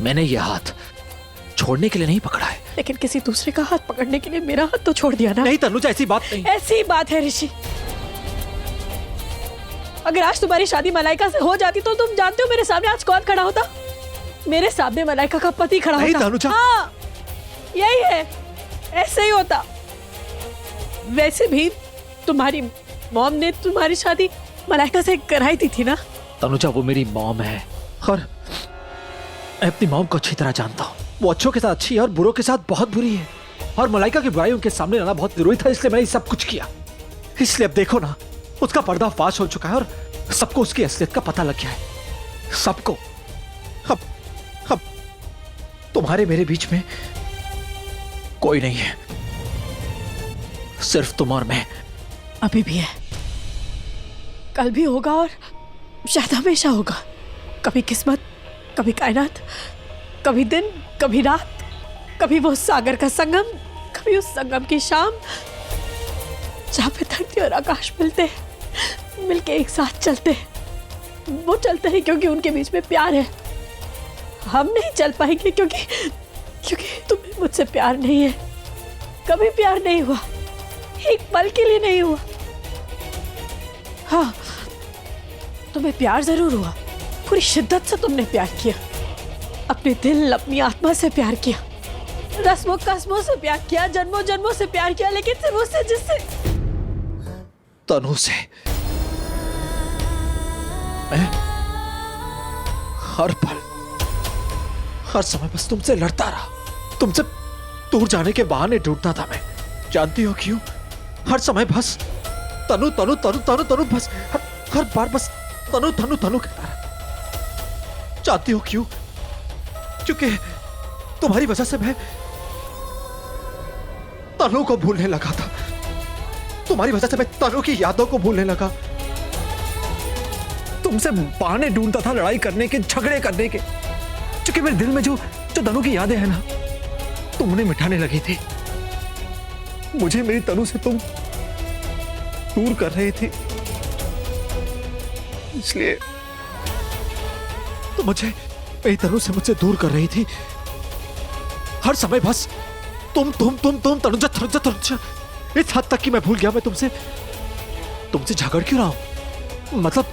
मैंने ये हाथ छोड़ने के लिए नहीं पकड़ा है। लेकिन किसी दूसरे का हाथ पकड़ने के लिए मेरा हाथ तो छोड़ दिया ना। नहीं तनुजा, ऐसी बात नहीं। ऐसी बात है ऋषि। अगर आज तुम्हारी शादी मलाइका से हो जाती तो तुम जानते हो मेरे सामने आज कौन खड़ा होता? मेरे सामने मलाइका का पति खड़ा होता। नहीं तनुजा। हाँ, यही है, ऐसे ही होता। वैसे भी तुम्हारी मॉम ने तुम्हारी शादी मलाइका से कराई थी ना। तनुजा, वो मेरी मॉम है और मैं अपनी मॉम को अच्छी तरह जानता हूँ। वो अच्छों के साथ अच्छी है और बुरों के साथ बहुत बुरी है, और मलाइका की बुराई उनके सामने लाना बहुत जरूरी था, इसलिए मैंने सब कुछ किया। इसलिए अब देखो ना, उसका पर्दा फाश हो चुका है और सबको उसकी असलियत का पता लग गया है। सबको। अब तुम्हारे मेरे बीच में कोई नहीं है, सिर्फ तुम और मैं। अभी भी है, कल भी होगा और शायद हमेशा होगा। कभी किस्मत, कभी कायनात, कभी दिन, कभी रात, कभी वो सागर का संगम, कभी उस संगम की शाम जहां पे धरती और आकाश मिलते हैं, मिलके एक साथ चलते हैं। वो चलते हैं क्योंकि उनके बीच में प्यार है। हम नहीं चल पाएंगे क्योंकि तुम्हें मुझसे प्यार नहीं है। कभी प्यार नहीं हुआ, एक पल के लिए नहीं हुआ। हाँ, तुम्हें प्यार जरूर हुआ, पूरी शिद्दत से तुमने प्यार किया, अपने दिल अपनी आत्मा से प्यार किया, रस्मों कस्मों से प्यार किया, जन्मों जन्मों से प्यार किया, लेकिन सिर्फ उससे जिससे तनु से। मैं हर पल हर समय बस तुमसे लड़ता रहा, तुमसे दूर जाने के बहाने ढूंढता था मैं। जानती हो क्यों? हर समय बस तनु तनु तनु तनु तनु, बस हर बार बस तनु तनु तनु कहता रहा। जानती हो क्यों? क्योंकि तुम्हारी वजह से मैं तनु को भूलने लगा था। तुम्हारी वजह से मैं तनु की यादों को भूलने लगा। तुमसे बहाने ढूंढता था लड़ाई करने के, झगड़े करने के, क्योंकि मेरे दिल में जो तनु की यादें हैं ना, तुम उन्हें मिटाने लगी थी। मुझे मेरी तनु से तुम दूर कर रहे थे, इसलिए तो मुझे मेरी तनु से मुझसे दूर कर रही थी। हर समय बस तुम तनुजा तनुजा तनुजा, इस हद तक कि मैं भूल गया मैं तुमसे झगड़ क्यों रहा हूं। मतलब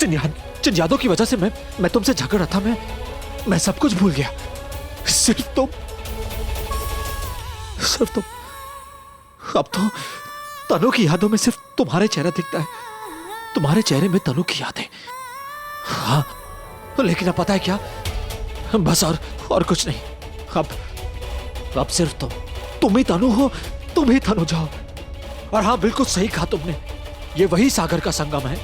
जिन यादों की वजह से मैं तुमसे झगड़ रहा था, मैं सब कुछ भूल गया। सिर्फ तुम। अब तो तनु की यादों में सिर्फ तुम्हारे चेहरा दिखता है, तुम्हारे चेहरे में तनु की यादें। हाँ, लेकिन अब पता है क्या, बस और कुछ नहीं। अब सिर्फ तुम ही तनु हो, तुम ही तनु जाओ। और हाँ, बिल्कुल सही कहा तुमने, ये वही सागर का संगम है,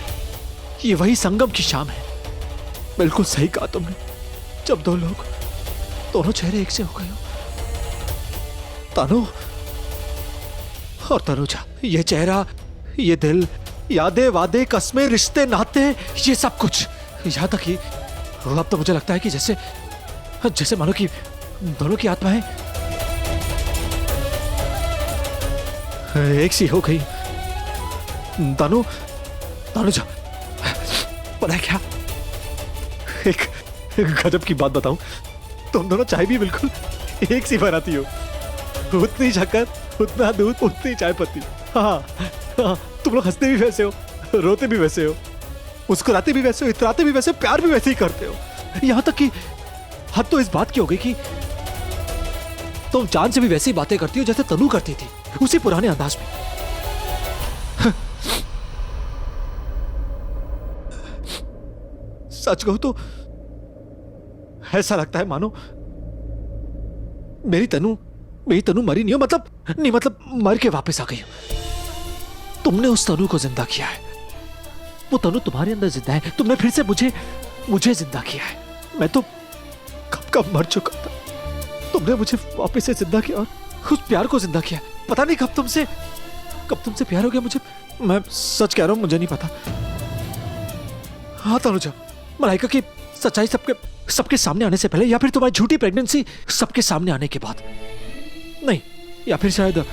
ये वही संगम की शाम है। बिल्कुल सही कहा तुमने, जब दो लोग, दोनों चेहरे एक से हो गए हो। तनु और तनुजा, ये चेहरा, ये दिल, यादें, वादे, कस्में, रिश्ते, नाते, ये सब कुछ, यहां तक कि अब तो मुझे लगता है कि जैसे मानो कि दोनों की आत्माएं एक सी हो गई। तनुजा, पता है क्या, एक गजब की बात बताऊं, तुम दोनों चाय भी बिल्कुल एक सी बनाती हो। उतनी शक्कर, उतना दूध, उतनी चाय पत्ती। हाँ, तुम लोग हंसते भी वैसे हो, रोते भी वैसे हो, मुस्कुराते भी वैसे हो, इतराते भी वैसे हो, प्यार भी वैसे ही करते हो। यहां तक कि हद तो इस बात की हो गई कि तुम चांद से भी वैसी बातें करती हो जैसे तनु करती थी, उसी पुराने अंदाज में। सच कहूं तो ऐसा लगता है मानो मेरी तनु मरी नहीं हो, मतलब मर के वापस आ गई हो। तुमने उस तनु को जिंदा किया है, वो तनु तुम्हारे अंदर जिंदा है, तुमने फिर से मुझे जिंदा किया है। मैं तो कब मर चुका था, तुमने मुझे वापस से जिंदा किया और उस प्यार को जिंदा किया। पता नहीं कब तुमसे प्यार हो गया मुझे। मैं सच कह रहा हूं, मुझे नहीं पता। हाँ तनुजा, मलाइका की सच्चाई सबके सामने आने से पहले, या फिर तुम्हारी झूठी प्रेगनेंसी सबके सामने आने के बाद, नहीं, या फिर शायद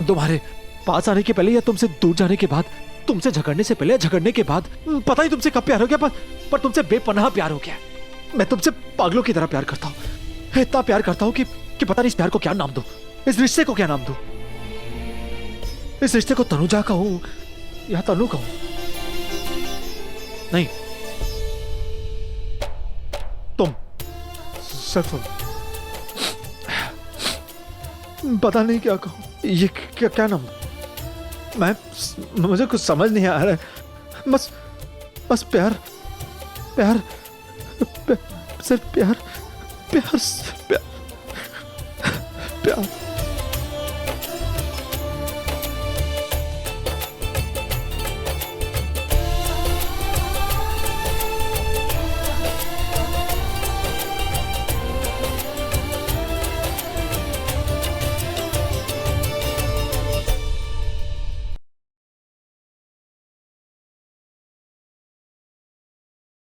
तुम्हारे पास आने के पहले या तुमसे दूर जाने के बाद, तुमसे झगड़ने से पहले या झगड़ने के बाद, पता ही तुमसे कब प्यार हो गया, पर तुमसे बेपनाह प्यार हो गया। मैं तुमसे पागलों की तरह प्यार करता हूं। इतना प्यार करता हूं कि पता नहीं इस प्यार को क्या नाम दूं, इस रिश्ते को क्या नाम दूं। इस रिश्ते को तनुजा कहूं या तनु कहूं? नहीं, तुम, सिर्फ तुम। पता नहीं क्या कहूं, ये क्या नाम? मुझे कुछ समझ नहीं आ रहा है। बस प्यार, सिर्फ प्यार, प्यार।